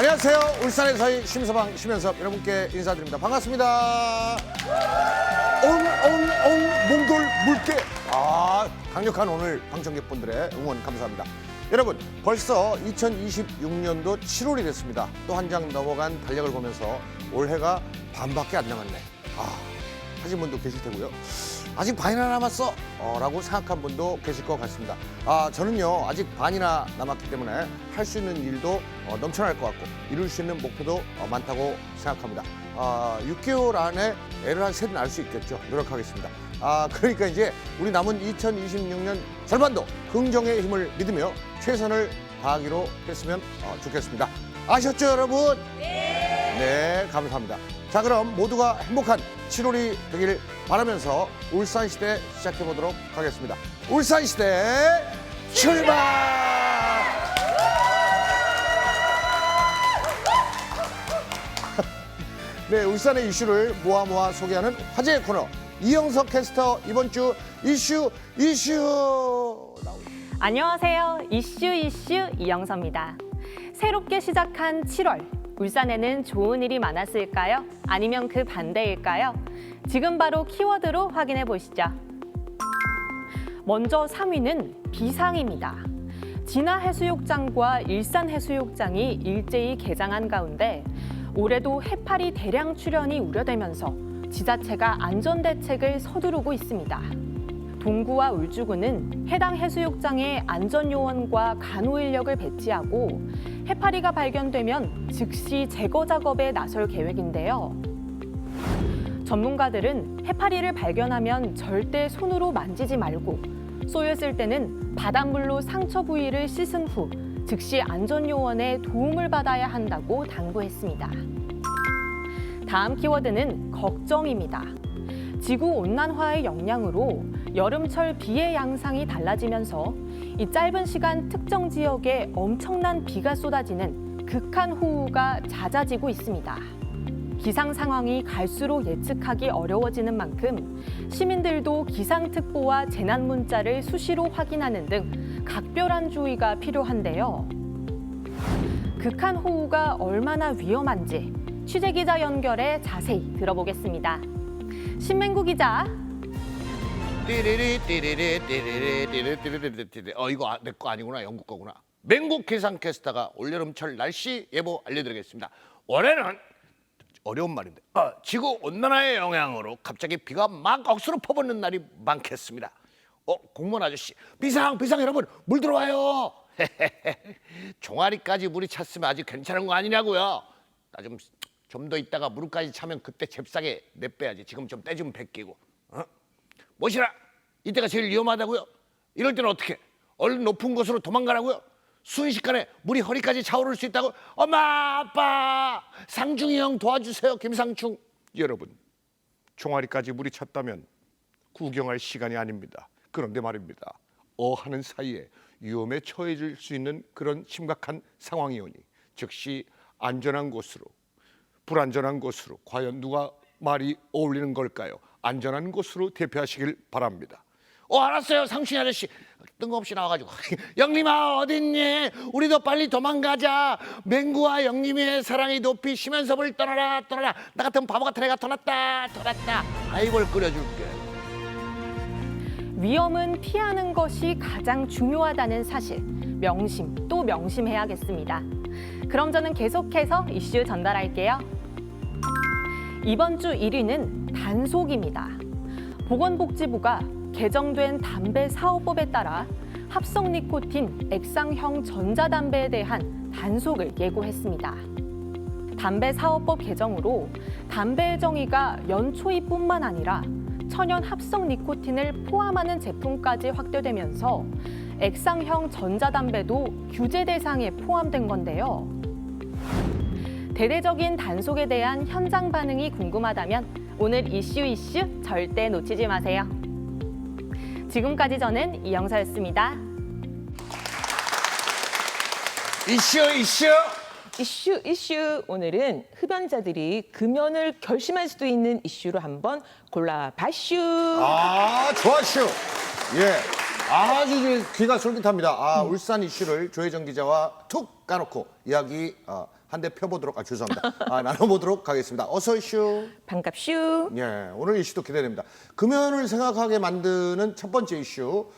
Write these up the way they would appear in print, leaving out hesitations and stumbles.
안녕하세요. 울산에서의 심서방 심연섭 여러분께 인사드립니다. 반갑습니다. 몽돌 물개. 강력한 오늘 방청객분들의 응원 감사합니다. 여러분, 벌써 2026년도 7월이 됐습니다. 또 한 장 넘어간 달력을 보면서 올해가 반밖에 안 남았네. 하신 분도 계실 테고요. 아직 반이나 남았어 라고 생각한 분도 계실 것 같습니다. 저는요, 아직 반이나 남았기 때문에 할 수 있는 일도 넘쳐날 것 같고 이룰 수 있는 목표도 많다고 생각합니다. 6개월 안에 애를 한 셋은 낳을 수 있겠죠. 노력하겠습니다. 그러니까 이제 우리 남은 2026년 절반도 긍정의 힘을 믿으며 최선을 다하기로 했으면 좋겠습니다. 아셨죠, 여러분? 네, 감사합니다. 자, 그럼 모두가 행복한 7월이 되길 바라면서 울산시대 시작해보도록 하겠습니다. 울산시대 출발! 네, 울산의 이슈를 모아 소개하는 화제의 코너 이영석 캐스터 이번 주 이슈 안녕하세요. 이슈 이영서입니다. 새롭게 시작한 7월, 울산에는 좋은 일이 많았을까요? 아니면 그 반대일까요? 지금 바로 키워드로 확인해 보시죠. 먼저 3위는 비상입니다. 진화해수욕장과 일산해수욕장이 일제히 개장한 가운데 올해도 해파리 대량 출현이 우려되면서 지자체가 안전대책을 서두르고 있습니다. 동구와 울주군은 해당 해수욕장에 안전요원과 간호인력을 배치하고 해파리가 발견되면 즉시 제거 작업에 나설 계획인데요. 전문가들은 해파리를 발견하면 절대 손으로 만지지 말고 쏘였을 때는 바닷물로 상처 부위를 씻은 후 즉시 안전요원의 도움을 받아야 한다고 당부했습니다. 다음 키워드는 걱정입니다. 지구온난화의 영향으로 여름철 비의 양상이 달라지면서 이 짧은 시간 특정 지역에 엄청난 비가 쏟아지는 극한호우가 잦아지고 있습니다. 기상 상황이 갈수록 예측하기 어려워지는 만큼 시민들도 기상특보와 재난문자를 수시로 확인하는 등 각별한 주의가 필요한데요. 극한호우가 얼마나 위험한지 취재기자 연결해 자세히 들어보겠습니다. 신맹구 기자. 이거 내 거 아니구나. 영국 거구나. 맹국 기상캐스터가 올여름철 날씨 예보 알려드리겠습니다. 올해는 어려운 말인데 지구 온난화의 영향으로 갑자기 비가 막 억수로 퍼붓는 날이 많겠습니다. 공무원 아저씨, 비상 여러분, 물 들어와요. 종아리까지 물이 찼으면 아직 괜찮은 거 아니냐고요. 나 좀 더 있다가 무릎까지 차면 그때 잽싸게 내빼야지. 지금 좀 때 좀 벗기고. 뭐시라? 이때가 제일 위험하다고요? 이럴 때는 어떻게? 얼른 높은 곳으로 도망가라고요? 순식간에 물이 허리까지 차오를 수 있다고? 엄마, 아빠, 상중이 형 도와주세요. 김상충. 여러분, 종아리까지 물이 찼다면 구경할 시간이 아닙니다. 그런데 말입니다. 하는 사이에 위험에 처해질 수 있는 그런 심각한 상황이 오니 즉시 안전한 곳으로, 불안전한 곳으로, 과연 누가 말이 어울리는 걸까요? 안전한 곳으로 대피하시길 바랍니다. 알았어요, 상춘이 아저씨. 뜬금없이 나와가지고 영림아 어딨니? 우리도 빨리 도망가자. 맹구와 영림이의 사랑이 높이 심연섭을 떠나라. 나 같은 바보 같은 애가 떠났다. 아이볼 끓여줄게. 위험은 피하는 것이 가장 중요하다는 사실, 명심 또 명심해야겠습니다. 그럼 저는 계속해서 이슈 전달할게요. 이번 주 1위는 단속입니다. 보건복지부가 개정된 담배 사업법에 따라 합성 니코틴 액상형 전자담배에 대한 단속을 예고했습니다. 담배 사업법 개정으로 담배의 정의가 연초이뿐만 아니라 천연 합성 니코틴을 포함하는 제품까지 확대되면서 액상형 전자담배도 규제 대상에 포함된 건데요. 대대적인 단속에 대한 현장 반응이 궁금하다면 오늘 이슈 절대 놓치지 마세요. 지금까지 저는 이영서였습니다. 이슈. 오늘은 흡연자들이 금연을 결심할 수도 있는 이슈로 한번 골라봤슈. 좋았슈. 예. 아주 귀가 솔깃합니다. 울산 이슈를 조혜정 기자와 툭 까놓고 이야기 한 대 펴보도록 죄송합니다. 나눠보도록 하겠습니다. 어서 오시오. 반갑슈. 예, 오늘 이슈도 기대됩니다. 금연을 생각하게 만드는 첫 번째 이슈.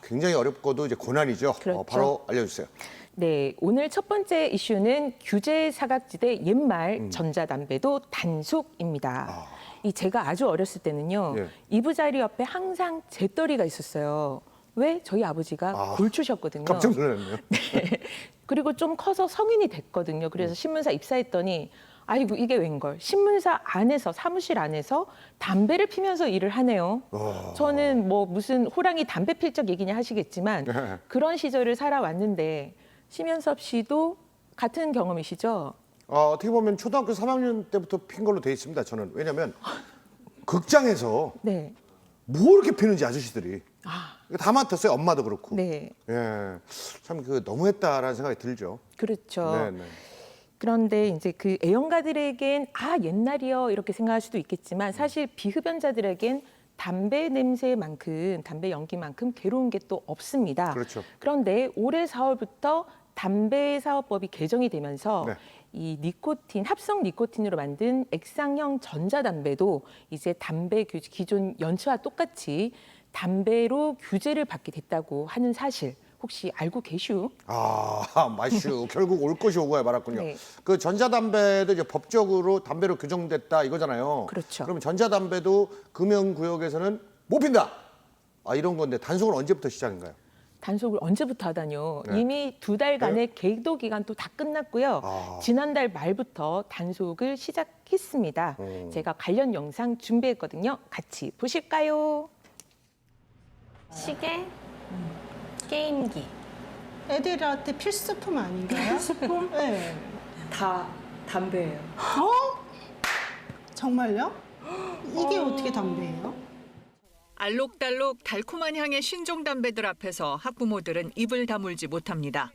굉장히 어렵고도 이제 고난이죠. 그렇죠. 바로 알려주세요. 네, 오늘 첫 번째 이슈는 규제 사각지대 옛말 전자담배도 단속입니다. 이 제가 아주 어렸을 때는요, 예. 이부자리 옆에 항상 재떨이가 있었어요. 왜? 저희 아버지가 골주셨거든요. 깜짝 놀랐네요. 네. 그리고 좀 커서 성인이 됐거든요. 그래서 신문사 입사했더니 아이고 이게 웬걸. 신문사 안에서 사무실 안에서 담배를 피면서 일을 하네요. 저는 뭐 무슨 호랑이 담배 필 적 얘기냐 하시겠지만 그런 시절을 살아왔는데 심연섭 씨도 같은 경험이시죠? 어떻게 보면 초등학교 3학년 때부터 핀 걸로 돼 있습니다. 저는 왜냐하면 극장에서 네. 뭐 이렇게 피는지 아저씨들이 이거 다 맡았어요. 엄마도 그렇고. 네. 예, 참 그 너무했다라는 생각이 들죠. 그렇죠. 네, 네. 그런데 이제 그 애용가들에겐 옛날이요 이렇게 생각할 수도 있겠지만 사실 비흡연자들에겐 담배 냄새만큼 담배 연기만큼 괴로운 게 또 없습니다. 그렇죠. 그런데 올해 4월부터 담배 사업법이 개정이 되면서 네. 이 니코틴 합성 니코틴으로 만든 액상형 전자담배도 이제 담배 기존 연초와 똑같이 담배로 규제를 받게 됐다고 하는 사실 혹시 알고 계슈? 마슈 결국 올 것이 오고야 말았군요. 네. 그 전자담배도 이제 법적으로 담배로 규정됐다 이거잖아요. 그렇죠. 그럼 전자담배도 금연구역에서는 못 핀다. 이런 건데 단속은 언제부터 시작인가요? 단속을 언제부터 하다뇨? 네. 이미 2달간의 계도 기간도 다 끝났고요. 지난달 말부터 단속을 시작했습니다. 제가 관련 영상 준비했거든요. 같이 보실까요? 시계, 게임기. 애들한테 필수품 아닌가요? 필수품? 네. 다 담배예요. 정말요? 이게 어떻게 담배예요? 알록달록 달콤한 향의 신종 담배들 앞에서 학부모들은 입을 다물지 못합니다.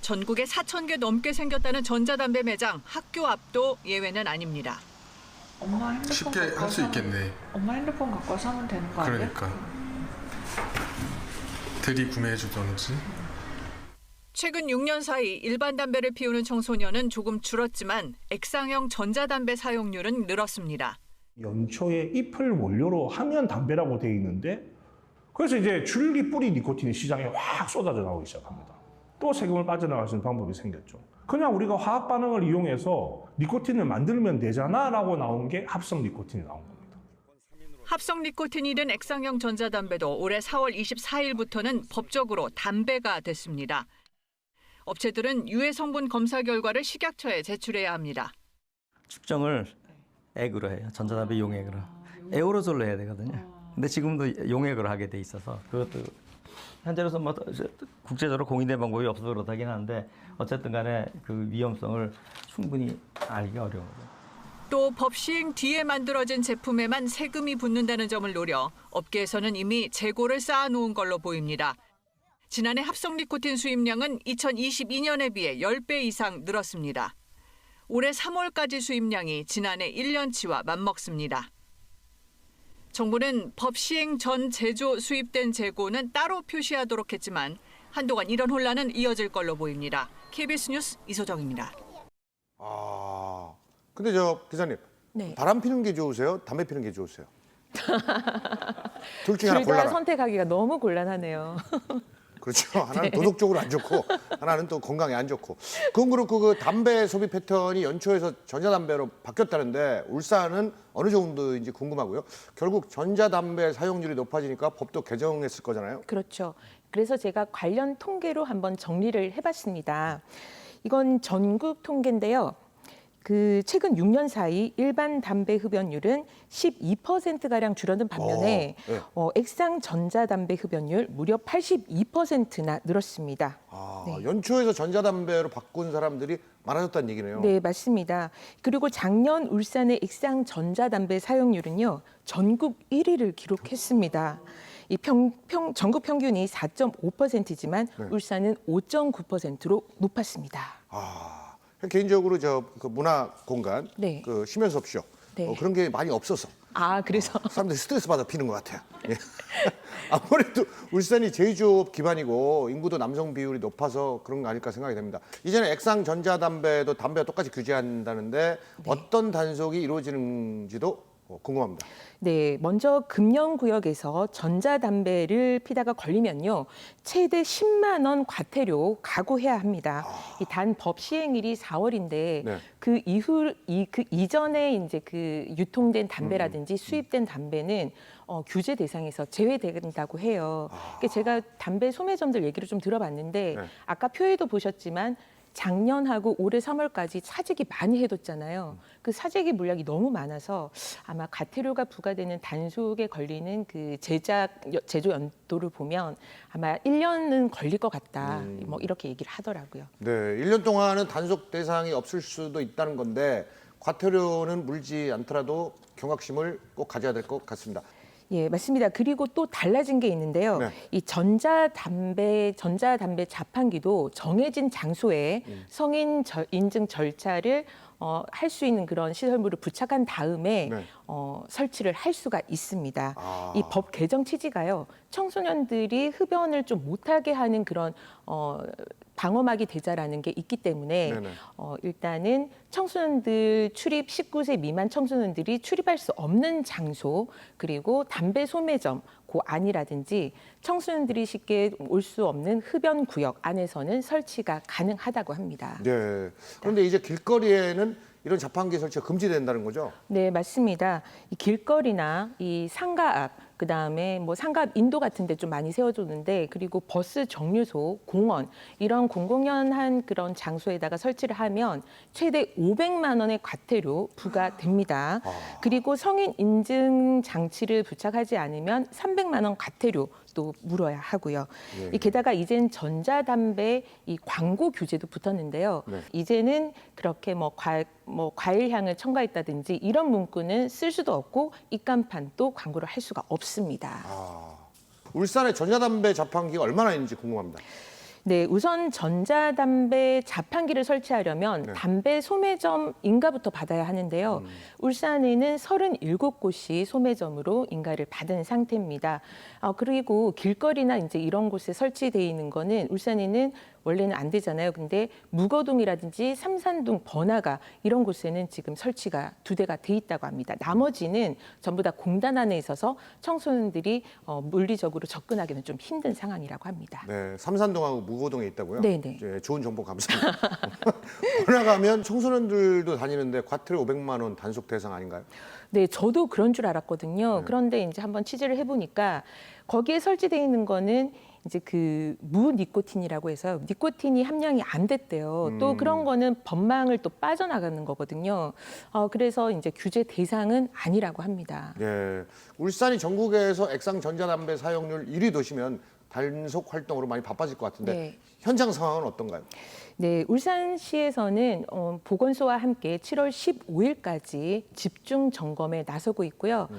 전국에 4,000개 넘게 생겼다는 전자담배 매장, 학교 앞도 예외는 아닙니다. 엄마 핸드폰 쉽게 갖고 할 수 와서 있겠네. 엄마 핸드폰 갖고 와서 하면 되는 거 아니야? 그러니까 들이 구매해 주던지. 최근 6년 사이 일반 담배를 피우는 청소년은 조금 줄었지만 액상형 전자담배 사용률은 늘었습니다. 연초에 잎을 원료로 하면 담배라고 돼 있는데 그래서 이제 줄기 뿌리 니코틴이 시장에 확 쏟아져 나오기 시작합니다. 또 세금을 빠져나갈 수 있는 방법이 생겼죠. 그냥 우리가 화학 반응을 이용해서 니코틴을 만들면 되잖아라고 나온 게 합성 니코틴이 나온 겁니다. 합성 니코틴이 든 액상형 전자담배도 올해 4월 24일부터는 법적으로 담배가 됐습니다. 업체들은 유해 성분 검사 결과를 식약처에 제출해야 합니다. 측정을 액으로 해요. 전자담배 용액으로. 에어로졸로 해야 되거든요. 근데 지금도 용액으로 하게 돼 있어서 그것도 현재로서 뭐 국제적으로 공인된 방법이 없어서 그렇다긴 한데 어쨌든 간에 그 위험성을 충분히 알기가 어려워요. 또 법 시행 뒤에 만들어진 제품에만 세금이 붙는다는 점을 노려 업계에서는 이미 재고를 쌓아놓은 걸로 보입니다. 지난해 합성 니코틴 수입량은 2022년에 비해 10배 이상 늘었습니다. 올해 3월까지 수입량이 지난해 1년치와 맞먹습니다. 정부는 법 시행 전 제조 수입된 재고는 따로 표시하도록 했지만 한동안 이런 혼란은 이어질 걸로 보입니다. KBS 뉴스 이소정입니다. 근데 저 기사님, 네. 바람 피는 게 좋으세요? 담배 피는 게 좋으세요? 둘 중에 하나 둘 다 골라라. 선택하기가 너무 곤란하네요. 그렇죠. 하나는 도덕적으로 안 좋고 하나는 또 건강에 안 좋고. 그건 그렇고 그 담배 소비 패턴이 연초에서 전자담배로 바뀌었다는데 울산은 어느 정도인지 궁금하고요. 결국 전자담배 사용률이 높아지니까 법도 개정했을 거잖아요. 그렇죠. 그래서 제가 관련 통계로 한번 정리를 해봤습니다. 이건 전국 통계인데요. 그 최근 6년 사이 일반 담배 흡연율은 12%가량 줄어든 반면에 네. 액상 전자담배 흡연율 무려 82%나 늘었습니다. 네. 연초에서 전자담배로 바꾼 사람들이 많아졌다는 얘기네요. 네, 맞습니다. 그리고 작년 울산의 액상 전자담배 사용률은요, 전국 1위를 기록했습니다. 이 전국 평균이 4.5%지만 울산은 5.9%로 높았습니다. 개인적으로 그 문화 공간, 네. 그 심연섭 쇼 네. 그런 게 많이 없어서 아, 그래서 사람들이 스트레스 받아 피는 것 같아요. 예. 아무래도 울산이 제조업 기반이고 인구도 남성 비율이 높아서 그런 거 아닐까 생각이 됩니다. 이제는 액상 전자담배도 담배와 똑같이 규제한다는데 어떤 단속이 이루어지는지도 궁금합니다. 네, 먼저 금연구역에서 전자담배를 피다가 걸리면요, 최대 10만 원 과태료 각오해야 합니다. 이 단 법 시행일이 4월인데 네. 그 이전에 이제 그 유통된 담배라든지 수입된 담배는 규제 대상에서 제외된다고 해요. 그러니까 제가 담배 소매점들 얘기를 좀 들어봤는데 네. 아까 표에도 보셨지만 작년하고 올해 3월까지 사재기 많이 해뒀잖아요. 그 사재기 물량이 너무 많아서 아마 과태료가 부과되는 단속에 걸리는 그 제조 연도를 보면 아마 1년은 걸릴 것 같다. 뭐 이렇게 얘기를 하더라고요. 네, 1년 동안은 단속 대상이 없을 수도 있다는 건데 과태료는 물지 않더라도 경각심을 꼭 가져야 될 것 같습니다. 예, 맞습니다. 그리고 또 달라진 게 있는데요. 네. 이 전자담배 자판기도 정해진 장소에 성인 인증 절차를 할 수 있는 그런 시설물을 부착한 다음에 네. 설치를 할 수가 있습니다. 아. 이 법 개정 취지가요. 청소년들이 흡연을 좀 못하게 하는 그런 방어막이 되자라는 게 있기 때문에 네네. 일단은 청소년들 19세 미만 청소년들이 출입할 수 없는 장소 그리고 담배 소매점 그 안이라든지 청소년들이 쉽게 올 수 없는 흡연 구역 안에서는 설치가 가능하다고 합니다. 네. 그런데 이제 길거리에는 이런 자판기 설치가 금지된다는 거죠? 네, 맞습니다. 이 길거리나 이 상가 앞, 그다음에 뭐 상가 앞 인도 같은 데 좀 많이 세워줬는데 그리고 버스 정류소, 공원 이런 공공연한 그런 장소에다가 설치를 하면 최대 500만 원의 과태료 부과됩니다. 그리고 성인 인증 장치를 부착하지 않으면 300만 원 과태료 또 물어야 하고요. 예. 게다가 이젠 전자담배 이 광고 규제도 붙었는데요. 네. 이제는 그렇게 과일 향을 첨가했다든지 이런 문구는 쓸 수도 없고 입간판도 광고를 할 수가 없습니다. 울산에 전자담배 자판기가 얼마나 있는지 궁금합니다. 네, 우선 전자담배 자판기를 설치하려면 네. 담배 소매점 인가부터 받아야 하는데요. 울산에는 37곳이 소매점으로 인가를 받은 상태입니다. 그리고 길거리나 이제 이런 곳에 설치되어 있는 거는 울산에는 원래는 안 되잖아요. 근데 무거동이라든지 삼산동, 번화가 이런 곳에는 지금 설치가 2대가 돼 있다고 합니다. 나머지는 전부 다 공단 안에 있어서 청소년들이 물리적으로 접근하기는 좀 힘든 상황이라고 합니다. 네, 삼산동하고 무고동에 있다고요? 네네. 네, 좋은 정보 감사합니다. 번화가면 청소년들도 다니는데 과태료 500만 원 단속 대상 아닌가요? 네, 저도 그런 줄 알았거든요. 그런데 이제 한번 취재를 해보니까 거기에 설치되어 있는 거는 이제 그 무니코틴이라고 해서 니코틴이 함량이 안 됐대요. 또 그런 거는 법망을 또 빠져나가는 거거든요. 그래서 이제 규제 대상은 아니라고 합니다. 네, 울산이 전국에서 액상 전자담배 사용률 1위 도시면 단속 활동으로 많이 바빠질 것 같은데 네. 현장 상황은 어떤가요? 네, 울산시에서는 보건소와 함께 7월 15일까지 집중 점검에 나서고 있고요.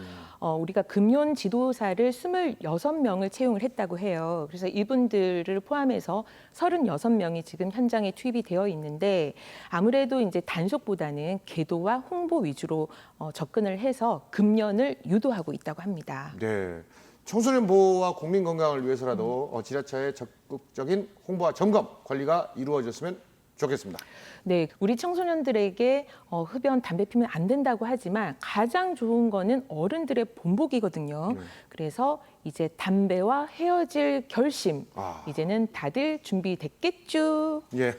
우리가 금연 지도사를 26명을 채용을 했다고 해요. 그래서 이분들을 포함해서 36명이 지금 현장에 투입이 되어 있는데 아무래도 이제 단속보다는 계도와 홍보 위주로 접근을 해서 금연을 유도하고 있다고 합니다. 네, 청소년 보호와 국민 건강을 위해서라도 지자체의 적극적인 홍보와 점검, 관리가 이루어졌으면 좋겠습니다. 네, 우리 청소년들에게 흡연, 담배 피면 안 된다고 하지만 가장 좋은 거는 어른들의 본보기거든요. 그래서 이제 담배와 헤어질 결심, 이제는 다들 준비됐겠죠? 예.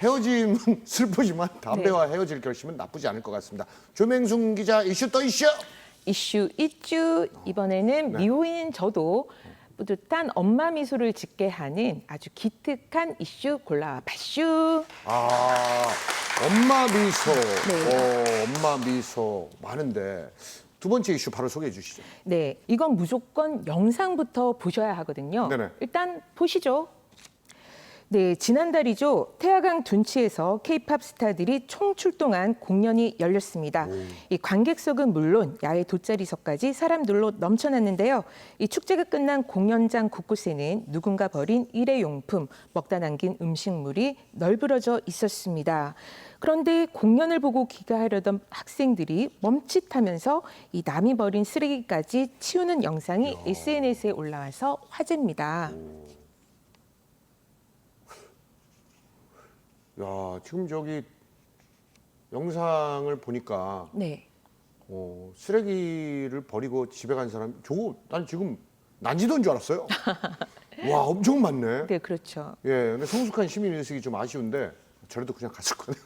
헤어짐은 슬프지만 담배와 헤어질 결심은 나쁘지 않을 것 같습니다. 조맹순 기자 이슈 또 이슈. 이슈 있쥬. 이번에는 미호인 저도 뿌듯한 엄마 미소를 짓게 하는 아주 기특한 이슈 골라봤슈. 엄마 미소. 네. 엄마 미소 많은데 두 번째 이슈 바로 소개해 주시죠. 네, 이건 무조건 영상부터 보셔야 하거든요. 네네. 일단 보시죠. 네, 지난달이죠. 태화강 둔치에서 K-팝 스타들이 총출동한 공연이 열렸습니다. 이 관객석은 물론 야외 돗자리석까지 사람들로 넘쳐났는데요. 이 축제가 끝난 공연장 곳곳에는 누군가 버린 일회용품, 먹다 남긴 음식물이 널브러져 있었습니다. 그런데 공연을 보고 귀가하려던 학생들이 멈칫하면서 이 남이 버린 쓰레기까지 치우는 영상이 SNS에 올라와서 화제입니다. 야, 지금 저기 영상을 보니까 네. 쓰레기를 버리고 집에 간 사람, 저거 난 지금 난지도인 줄 알았어요. 와, 엄청 많네. 네, 그렇죠. 예, 근데 성숙한 시민의식이 좀 아쉬운데 저래도 그냥 갔을 거예요.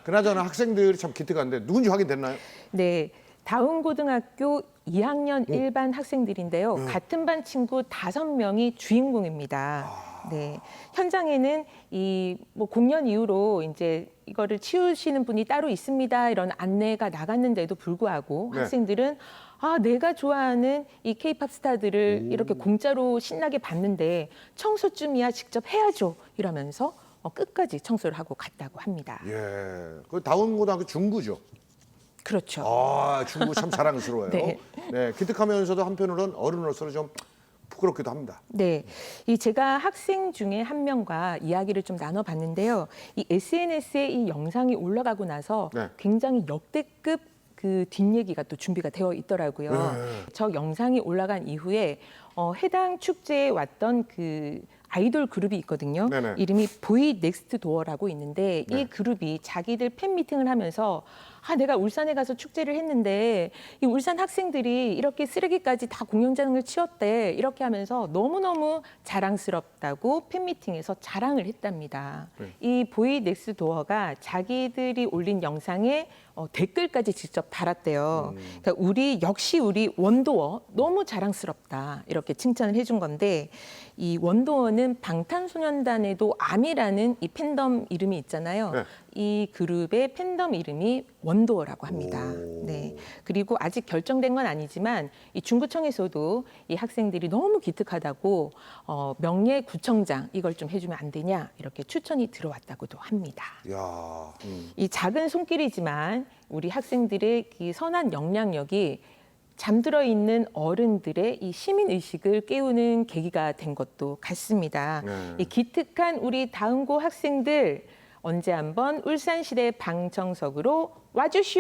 그나저나 학생들이 참 기특한데 누군지 확인됐나요? 네. 다운고등학교 2학년 일반 학생들인데요. 같은 반 친구 5명이 주인공입니다. 네. 현장에는 이 뭐 공연 이후로 이제 이거를 치우시는 분이 따로 있습니다. 이런 안내가 나갔는데도 불구하고 네. 학생들은 내가 좋아하는 이 K-팝 스타들을 이렇게 공짜로 신나게 봤는데 청소쯤이야 직접 해야죠. 이러면서 끝까지 청소를 하고 갔다고 합니다. 예, 그 다운고등학교 중구죠. 그렇죠. 아, 중구 참 자랑스러워요. 네. 네, 기특하면서도 한편으로는 어른으로서는 좀 부끄럽기도 합니다. 네, 제가 학생 중에 한 명과 이야기를 좀 나눠봤는데요. 이 SNS에 이 영상이 올라가고 나서 네. 굉장히 역대급 그 뒷얘기가 또 준비가 되어 있더라고요. 네. 저 영상이 올라간 이후에 해당 축제에 왔던 그 아이돌 그룹이 있거든요. 네네. 이름이 보이 넥스트 도어라고 있는데 네. 이 그룹이 자기들 팬 미팅을 하면서 내가 울산에 가서 축제를 했는데 이 울산 학생들이 이렇게 쓰레기까지 다 공연장을 치웠대. 이렇게 하면서 너무너무 자랑스럽다고 팬 미팅에서 자랑을 했답니다. 네. 이 보이 넥스트 도어가 자기들이 올린 영상에 댓글까지 직접 달았대요. 그러니까 우리 원도어 너무 자랑스럽다 이렇게 칭찬을 해준 건데 이 원도어는 방탄소년단에도 아미라는 이 팬덤 이름이 있잖아요. 네. 이 그룹의 팬덤 이름이 원도어라고 합니다. 네. 그리고 아직 결정된 건 아니지만 이 중구청에서도 이 학생들이 너무 기특하다고 명예구청장 이걸 좀 해주면 안 되냐 이렇게 추천이 들어왔다고도 합니다. 야, 이 작은 손길이지만 우리 학생들의 이 선한 영향력이 잠들어 있는 어른들의 이 시민 의식을 깨우는 계기가 된 것도 같습니다. 네. 이 기특한 우리 다운고 학생들 언제 한번 울산시대 방청석으로 와주슈.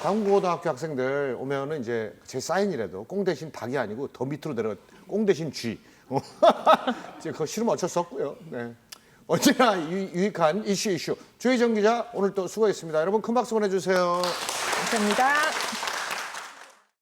다운고등학교 학생들 오면은 이제 제 사인이라도 꽁 대신 닭이 아니고 더 밑으로 내려가 꽁 대신 쥐. 이제 그거 싫으면 어쩔 수 없고요. 네. 언제나 유익한 이슈. 조희정 기자 오늘 또 수고했습니다. 여러분 큰 박수 보내주세요. 감사합니다.